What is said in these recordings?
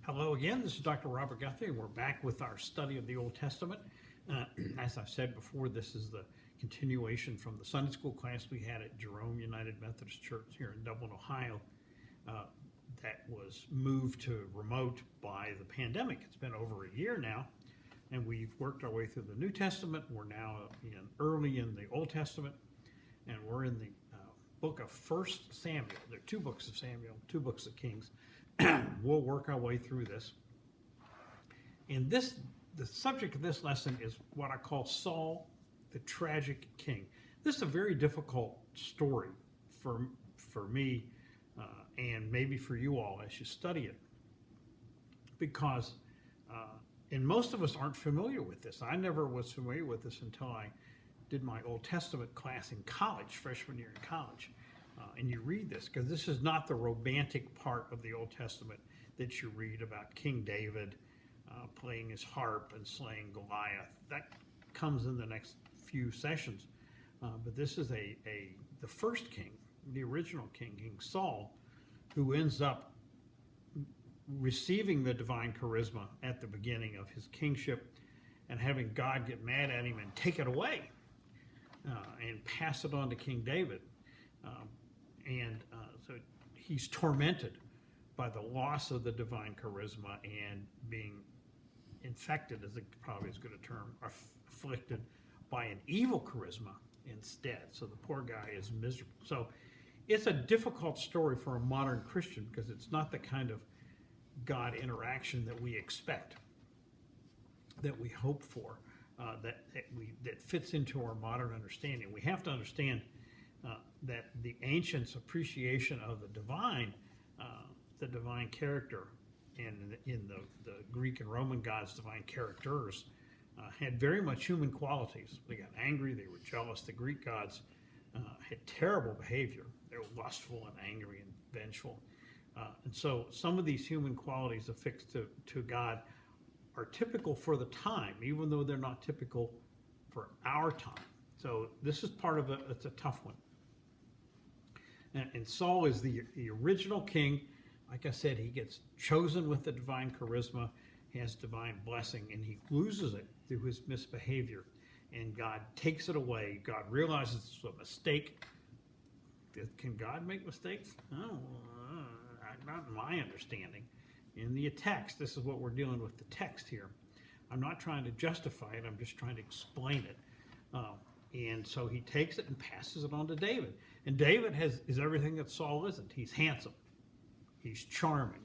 Hello again, this is Dr. Robert Guthrie, and we're back with our study of the Old Testament. As I've said before, this is the continuation from the Sunday school class we had at Jerome United Methodist Church here in Dublin, Ohio, that was moved to remote by the pandemic. It's been over a year now, and we've worked our way through the New Testament. We're now early in the Old Testament, and we're in the book of 1 Samuel. There are two books of Samuel, two books of Kings. We'll work our way through this. And the subject of this lesson is what I call Saul, the tragic king. This is a very difficult story for me and maybe for you all as you study it, because and most of us aren't familiar with this. I never was familiar with this until I did my Old Testament class in college, freshman year in college. And you read this, because this is not the romantic part of the Old Testament that you read about King David playing his harp and slaying Goliath. That comes in the next few sessions. But this is the first king, the original king, King Saul, who ends up receiving the divine charisma at the beginning of his kingship and having God get mad at him and take it away and pass it on to King David. So he's tormented by the loss of the divine charisma and being infected, is probably as good a term, afflicted by an evil charisma instead. So the poor guy is miserable. So it's a difficult story for a modern Christian, because it's not the kind of God interaction that we expect, that we hope for, that fits into our modern understanding. We have to understand that the ancients' appreciation of the divine character, and in the Greek and Roman gods' divine characters, had very much human qualities. They got angry, they were jealous. The Greek gods had terrible behavior. They were lustful and angry and vengeful. And so some of these human qualities affixed to God are typical for the time, even though they're not typical for our time. So this is part of it's a tough one. And Saul is the original king. Like I said, he gets chosen with the divine charisma, he has divine blessing, and he loses it through his misbehavior. And God takes it away. God realizes it's a mistake. Can God make mistakes? Oh, not in my understanding. In the text, this is what we're dealing with, the text here. I'm not trying to justify it, I'm just trying to explain it. And so he takes it and passes it on to David. And David is everything that Saul isn't. He's handsome. He's charming.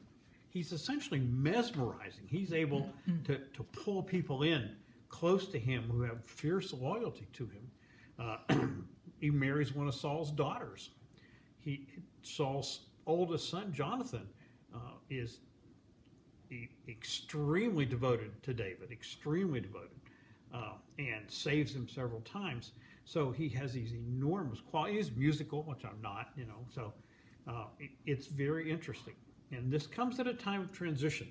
He's essentially mesmerizing. He's able to pull people in close to him who have fierce loyalty to him. He marries one of Saul's daughters. Saul's oldest son, Jonathan, is extremely devoted to David, extremely devoted, and saves him several times. So he has these enormous qualities. He's musical, which I'm not, so it's very interesting. And this comes at a time of transition.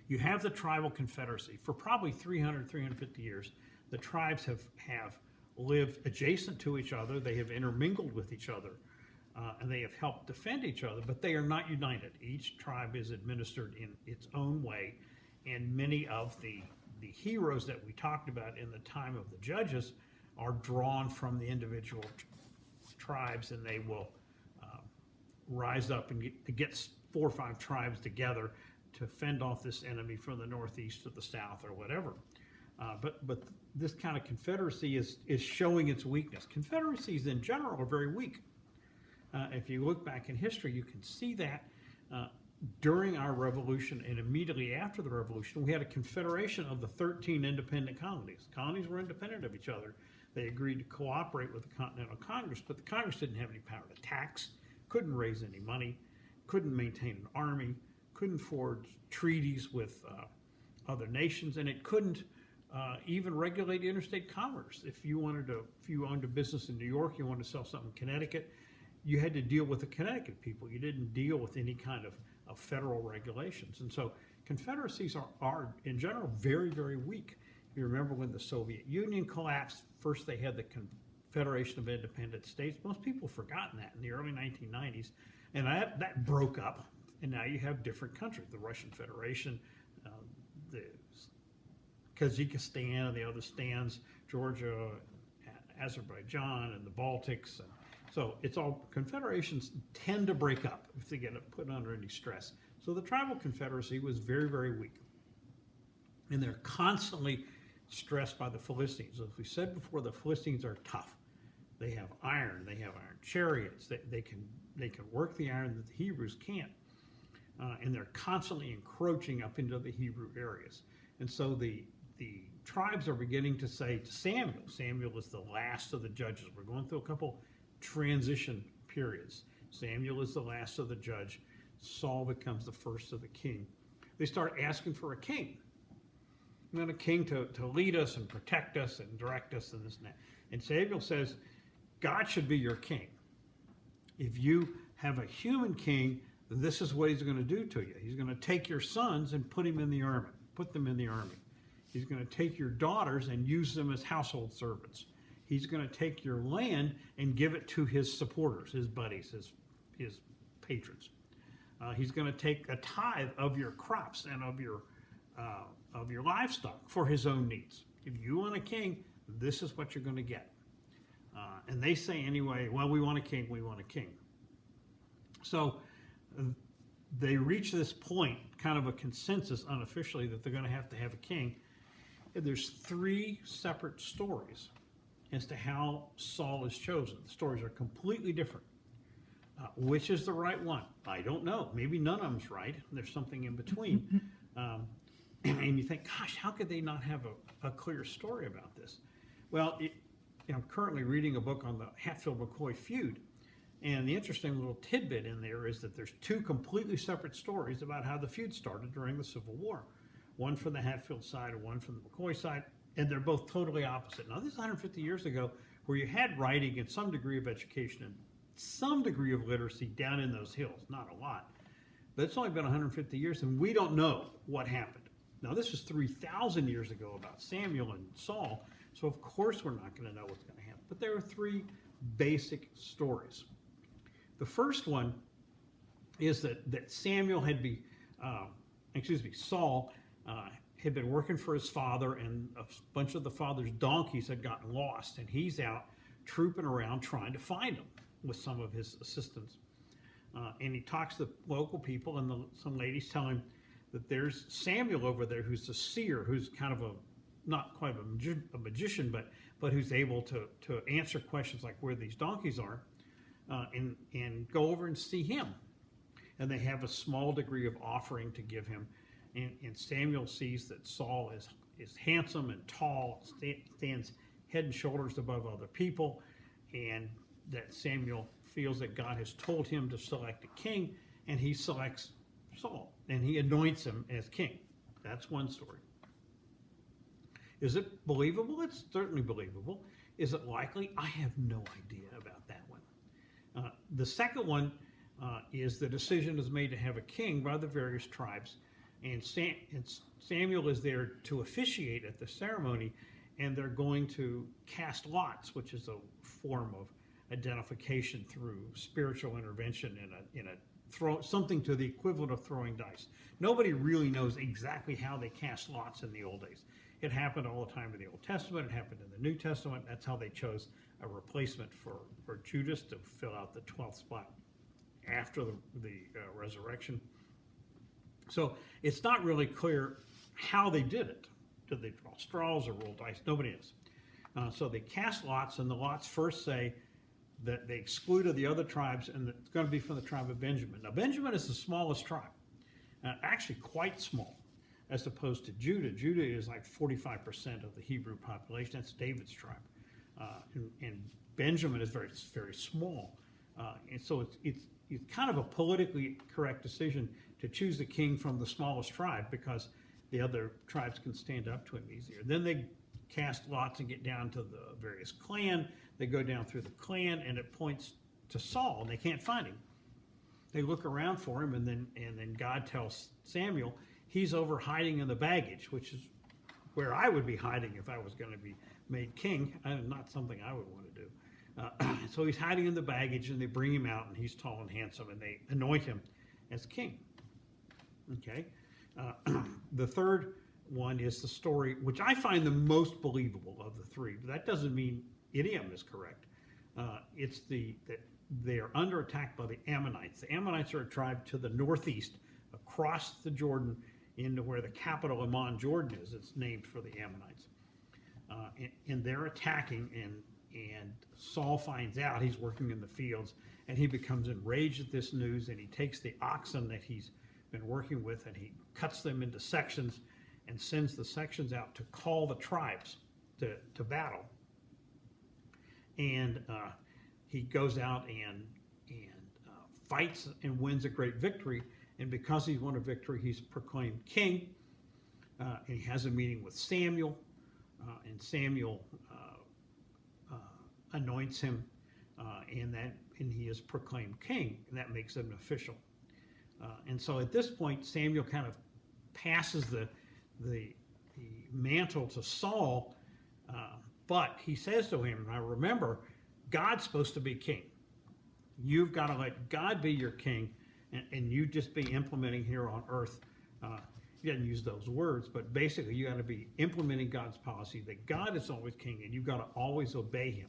You have the tribal confederacy. For probably 350 years, the tribes have lived adjacent to each other. They have intermingled with each other, and they have helped defend each other, but they are not united. Each tribe is administered in its own way, and many of the heroes that we talked about in the time of the judges are drawn from the individual tribes, and they will rise up and get 4 or 5 tribes together to fend off this enemy from the northeast or the south or whatever. But this kind of confederacy is showing its weakness. Confederacies in general are very weak. If you look back in history, you can see that during our revolution and immediately after the revolution, we had a confederation of the 13 independent colonies. Colonies were independent of each other. They agreed to cooperate with the Continental Congress, but the Congress didn't have any power to tax, couldn't raise any money, couldn't maintain an army, couldn't forge treaties with other nations, and it couldn't even regulate interstate commerce. If you owned a business in New York, you wanted to sell something in Connecticut, you had to deal with the Connecticut people. You didn't deal with any kind of federal regulations. And so confederacies are in general very, very weak. You remember when the Soviet Union collapsed, first they had the Confederation of Independent States. Most people have forgotten that in the early 1990s. And that broke up. And now you have different countries, the Russian Federation, the Kazakhstan and the other stands, Georgia, Azerbaijan, and the Baltics. And so it's all, confederations tend to break up if they get put under any stress. So the tribal confederacy was very, very weak. And they're constantly stressed by the Philistines. As we said before, the Philistines are tough. They have iron iron chariots. They can work the iron that the Hebrews can't. And they're constantly encroaching up into the Hebrew areas. And so the tribes are beginning to say to Samuel is the last of the judges. We're going through a couple transition periods. Samuel is the last of the judge. Saul becomes the first of the king. They start asking for a king. And then a king to lead us and protect us and direct us and this and that. And Samuel says, God should be your king. If you have a human king, this is what he's going to do to you. He's going to take your sons and put them in the army. He's going to take your daughters and use them as household servants. He's going to take your land and give it to his supporters, his buddies, his patrons. He's going to take a tithe of your crops and of your livestock for his own needs. If you want a king, this is what you're going to get. And they say anyway, well, we want a king, we want a king. So they reach this point, kind of a consensus unofficially, that they're going to have a king. And there's 3 separate stories as to how Saul is chosen. The stories are completely different. Which is the right one? I don't know. Maybe none of them's right. There's something in between. And you think, gosh, how could they not have a clear story about this? Well, I'm currently reading a book on the Hatfield-McCoy feud. And the interesting little tidbit in there is that there's 2 completely separate stories about how the feud started during the Civil War. One from the Hatfield side and one from the McCoy side. And they're both totally opposite. Now, this is 150 years ago where you had writing and some degree of education and some degree of literacy down in those hills. Not a lot. But it's only been 150 years, and we don't know what happened. Now, this was 3,000 years ago about Samuel and Saul, so of course we're not going to know what's going to happen. But there are 3 basic stories. The first one is that Samuel Saul had been working for his father, and a bunch of the father's donkeys had gotten lost, and he's out trooping around trying to find them with some of his assistants. And he talks to local people, and some ladies tell him that there's Samuel over there who's a seer, who's kind of not quite a magician, but who's able to answer questions like where these donkeys are, and go over and see him. And they have a small degree of offering to give him. And Samuel sees that Saul is handsome and tall, stands head and shoulders above other people, and that Samuel feels that God has told him to select a king, and he selects Saul, and he anoints him as king. That's one story. Is it believable? It's certainly believable. Is it likely? I have no idea about that one. The second one is the decision is made to have a king by the various tribes, and Samuel is there to officiate at the ceremony, and they're going to cast lots, which is a form of identification through spiritual intervention in a something to the equivalent of throwing dice. Nobody really knows exactly how they cast lots in the old days. It happened all the time in the Old Testament. It happened in the New Testament. That's how they chose a replacement for Judas to fill out the 12th spot after the resurrection. So it's not really clear how they did it. Did they draw straws or roll dice? Nobody knows. So they cast lots, and the lots first say that they excluded the other tribes, and it's going to be from the tribe of Benjamin. Now, Benjamin is the smallest tribe, actually quite small, as opposed to Judah. Judah is like 45% of the Hebrew population. That's David's tribe. And Benjamin is very, very small. And so it's kind of a politically correct decision to choose a king from the smallest tribe because the other tribes can stand up to him easier. Then they cast lots and get down to the various clan. They go down through the clan, and it points to Saul, and they can't find him. They look around for him, and then God tells Samuel he's over hiding in the baggage, which is where I would be hiding if I was going to be made king. Not something I would want to do. So he's hiding in the baggage, and they bring him out, and he's tall and handsome, and they anoint him as king. Okay. The third one is the story, which I find the most believable of the three. But that doesn't mean any of them is correct. It's that they are under attack by the Ammonites. The Ammonites are a tribe to the northeast, across the Jordan into where the capital Amman, Jordan is. It's named for the Ammonites. And they're attacking, and Saul finds out. He's working in the fields, and he becomes enraged at this news, and he takes the oxen that he's been working with, and he cuts them into sections and sends the sections out to call the tribes to battle. And he goes out and fights and wins a great victory. And because he's won a victory, he's proclaimed king. And he has a meeting with Samuel, and Samuel anoints him, and he is proclaimed king, and that makes him official. And so at this point, Samuel kind of passes the mantle to Saul, but he says to him, now remember, God's supposed to be king. You've got to let God be your king, and you just be implementing here on earth. He doesn't use those words, but basically you got to be implementing God's policy, that God is always king, and you've got to always obey him.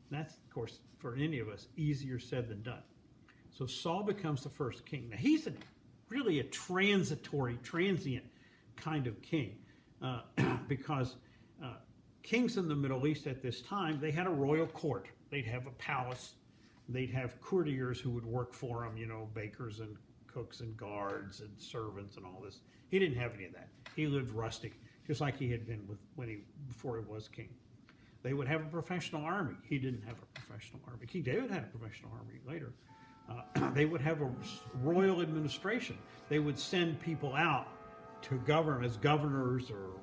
And that's, of course, for any of us, easier said than done. So Saul becomes the first king. Now, he's really a transient kind of king, because kings in the Middle East at this time, they had a royal court. They'd have a palace. They'd have courtiers who would work for them, bakers and cooks and guards and servants and all this. He didn't have any of that. He lived rustic, just like he had been before he was king. They would have a professional army. He didn't have a professional army. King David had a professional army later. They would have a royal administration. They would send people out to govern as governors or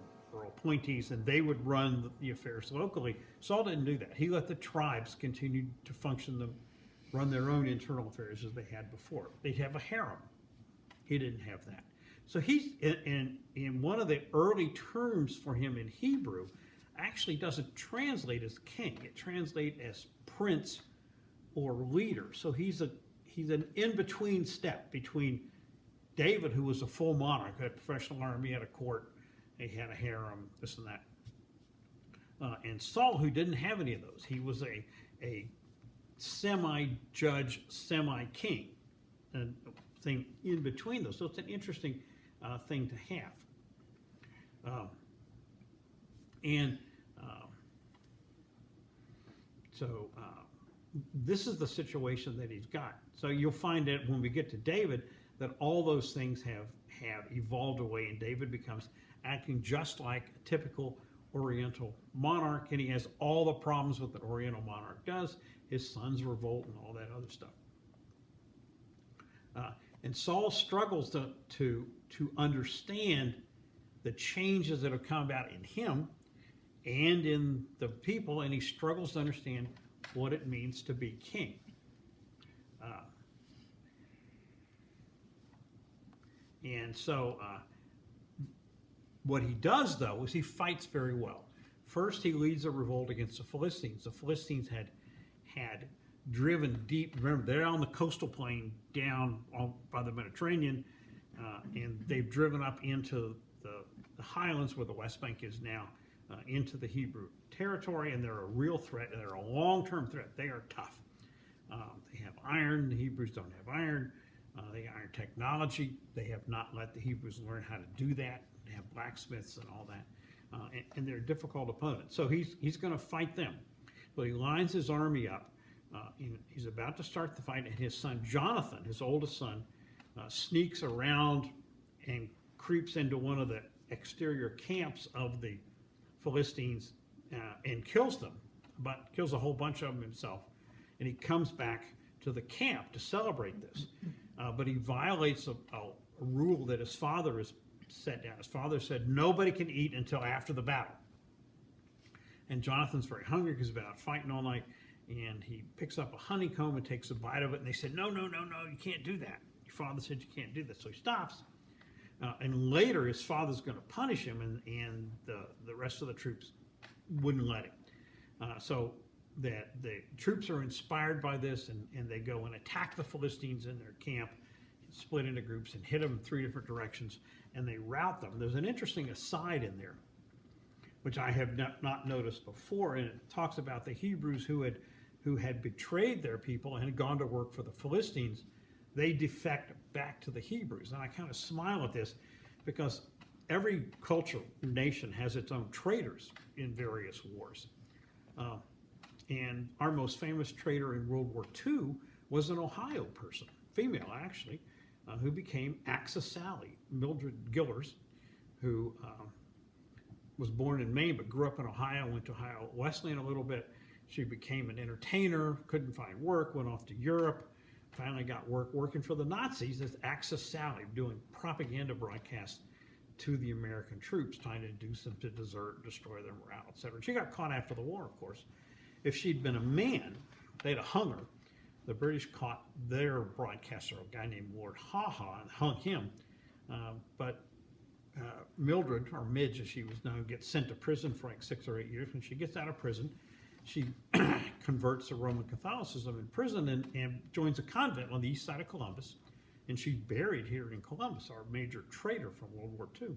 appointees, and they would run the affairs locally. Saul didn't do that. He let the tribes continue to run their own internal affairs as they had before. They'd have a harem. He didn't have that. So he's in one of the early terms for him in Hebrew actually doesn't translate as king. It translates as prince or leader. So he's an in-between step between David, who was a full monarch, had a professional army, had a court, he had a harem, this and that. And Saul, who didn't have any of those. He was a semi-judge, semi-king, and thing in between those. So it's an interesting thing to have. This is the situation that he's got. So you'll find that when we get to David, that all those things have evolved away, and David becomes acting just like a typical Oriental monarch, and he has all the problems that the Oriental monarch does. His sons revolt and all that other stuff. And Saul struggles to understand the changes that have come about in him and in the people, and he struggles to understand what it means to be king. And so what he does, though, is he fights very well. First, he leads a revolt against the Philistines. The Philistines had driven deep. Remember, they're on the coastal plain down by the Mediterranean, and they've driven up into the highlands where the West Bank is now, into the Hebrew territory, and they're a real threat. They're a long-term threat. They are tough. They have iron. The Hebrews don't have iron. They have iron technology. They have not let the Hebrews learn how to do that. They have blacksmiths and all that, and they're a difficult opponent. So he's going to fight them. So he lines his army up. He's about to start the fight, and his son Jonathan, his oldest son, sneaks around and creeps into one of the exterior camps of the Philistines and kills them, but kills a whole bunch of them himself. And he comes back to the camp to celebrate this. But he violates a rule that his father has set down. His father said nobody can eat until after the battle. And Jonathan's very hungry because he's been out fighting all night. And he picks up a honeycomb and takes a bite of it. And they said, no, you can't do that. Your father said you can't do that. So he stops. And later his father's going to punish him, and the rest of the troops wouldn't let him. So that the troops are inspired by this, and they go and attack the Philistines in their camp. split into groups and hit them in 3 different directions, and they rout them. There's an interesting aside in there, which I have not noticed before, and it talks about the Hebrews who had betrayed their people and had gone to work for the Philistines. They defect back to the Hebrews. And I kind of smile at this because every culture, nation has its own traitors in various wars. And our most famous traitor in World War II was an Ohio person, female actually, who became Axis Sally, Mildred Gillers, who was born in Maine but grew up in Ohio, went to Ohio Wesleyan a little bit. She became an entertainer, couldn't find work, went off to Europe, finally got work working for the Nazis as Axis Sally, doing propaganda broadcasts to the American troops, trying to induce them to desert, destroy their morale, etc. She got caught after the war, of course. If she'd been a man, they'd have hung her. The British caught their broadcaster, a guy named Lord Haw-Haw, and hung him. But Mildred, or Midge as she was known, gets sent to prison for like 6 or 8 years. When she gets out of prison, she converts to Roman Catholicism in prison and joins a convent on the east side of Columbus. And she's buried here in Columbus, our major traitor from World War II.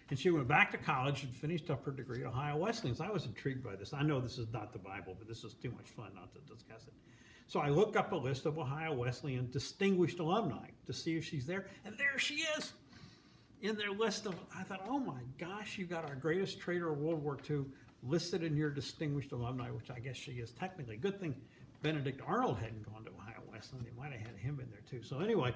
And she went back to college and finished up her degree at Ohio Wesleyan. So I was intrigued by this. I know this is not the Bible, but this is too much fun not to discuss it. So I looked up a list of Ohio Wesleyan distinguished alumni to see if she's there. And there she is in their list of, I thought, oh my gosh, you got our greatest traitor of World War II listed in your distinguished alumni, which I guess she is technically. Good thing Benedict Arnold hadn't gone to Ohio Wesleyan. They might have had him in there too. So anyway,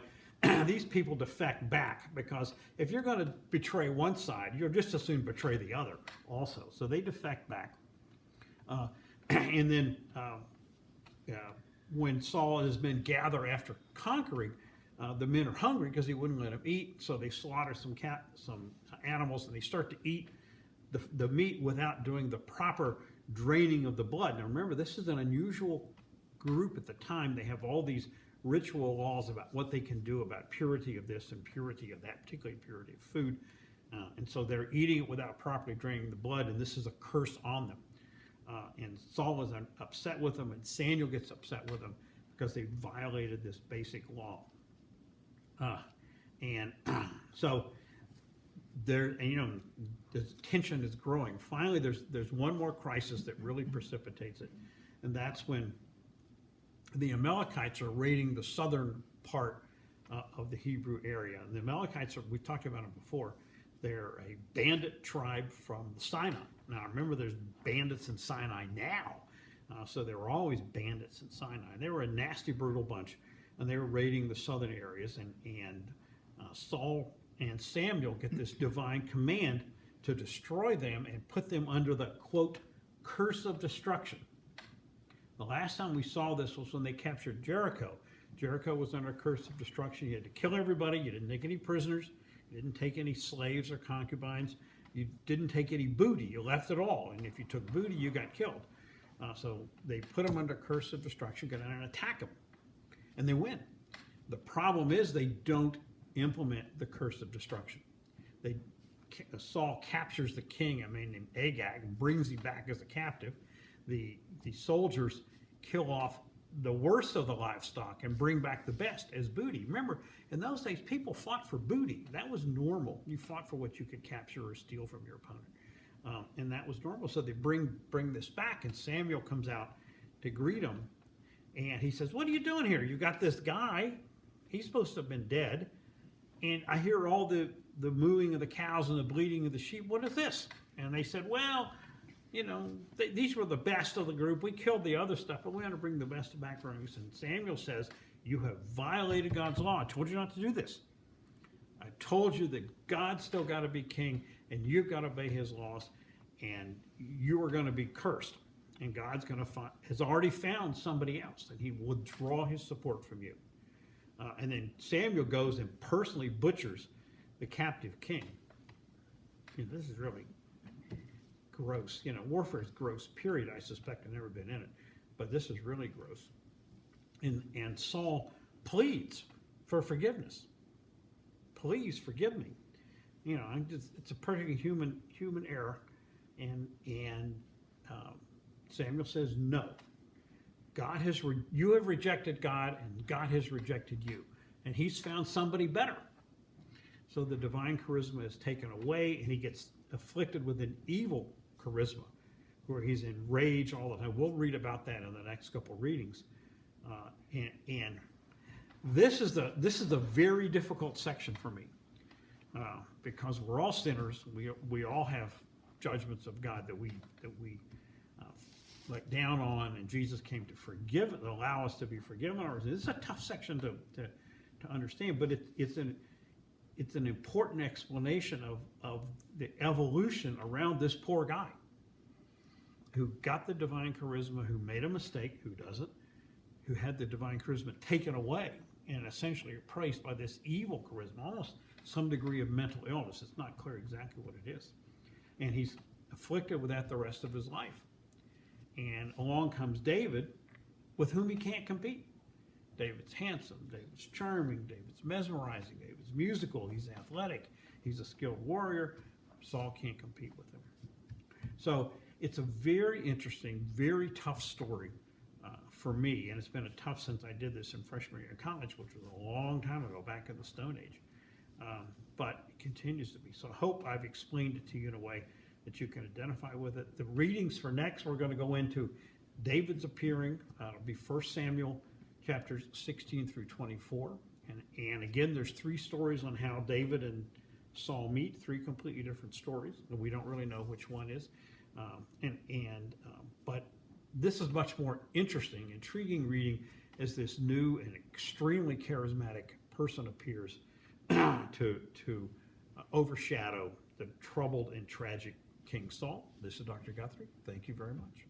these people defect back because if you're going to betray one side, you'll just as soon betray the other also. So they defect back. And then when Saul and his men gather after conquering, the men are hungry because he wouldn't let them eat. So they slaughter some animals and they start to eat the meat without doing the proper draining of the blood. Now remember, this is an unusual group at the time. They have all these ritual laws about what they can do about purity of this and purity of that, particularly purity of food. And so they're eating it without properly draining the blood, and this is a curse on them. And Saul is upset with them, and Samuel gets upset with them because they violated this basic law. So there, and the tension is growing. Finally, there's one more crisis that really precipitates it, and that's when the Amalekites are raiding the southern part of the Hebrew area. And the Amalekites, we've talked about them before, they're a bandit tribe from Sinai. Now remember, there's bandits in Sinai now, so there were always bandits in Sinai. They were a nasty, brutal bunch, and they were raiding the southern areas, and Saul and Samuel get this divine command to destroy them and put them under the, quote, curse of destruction. The last time we saw this was when they captured Jericho. Jericho was under a curse of destruction. You had to kill everybody. You didn't take any prisoners. You didn't take any slaves or concubines. You didn't take any booty. You left it all. And if you took booty, you got killed. So they put them under curse of destruction, go down and attack them. And they win. The problem is they don't implement the curse of destruction. Saul captures the king, a man named Agag, and brings him back as a captive. The soldiers kill off the worst of the livestock and bring back the best as booty. Remember, in those days, people fought for booty. That was normal. You fought for what you could capture or steal from your opponent. And that was normal. So they bring this back, and Samuel comes out to greet him. And he says, what are you doing here? You got this guy. He's supposed to have been dead. And I hear all the mooing of the cows and the bleating of the sheep. What is this? And they said, well, these were the best of the group. We killed the other stuff, but we want to bring the best back for us. And Samuel says, you have violated God's law. I told you not to do this. I told you that God's still got to be king, and you've got to obey his laws, and you are going to be cursed. And God's going to has already found somebody else, and he will withdraw his support from you. And then Samuel goes and personally butchers the captive king. This is really gross. Warfare is gross, period. I suspect I've never been in it. But this is really gross. And Saul pleads for forgiveness. Please forgive me. It's a perfectly human error. And Samuel says, no. You have rejected God, and God has rejected you. and he's found somebody better. So the divine charisma is taken away, and he gets afflicted with an evil charisma, where he's enraged all the time. We'll read about that in the next couple readings. And this is the very difficult section for me, because we're all sinners. We all have judgments of God that we let down on, and Jesus came to forgive it, to allow us to be forgiven. This is a tough section to understand, but it's an important explanation of the evolution around this poor guy who got the divine charisma, who made a mistake, who doesn't, who had the divine charisma taken away and essentially replaced by this evil charisma, almost some degree of mental illness. It's not clear exactly what it is. And he's afflicted with that the rest of his life. And along comes David, with whom he can't compete. David's handsome, David's charming, David's mesmerizing, David's musical, he's athletic, he's a skilled warrior. Saul can't compete with him. So it's a very interesting, very tough story for me, and it's been a tough since I did this in freshman year of college, which was a long time ago, back in the Stone Age. But it continues to be. So I hope I've explained it to you in a way that you can identify with it. The readings for next, we're going to go into David's appearing. It'll be 1 Samuel chapters 16 through 24. And again, there's 3 stories on how David and Saul meet, 3 completely different stories, and we don't really know which one is. But this is much more interesting, intriguing reading as this new and extremely charismatic person appears to overshadow the troubled and tragic King Saul. This is Dr. Guthrie. Thank you very much.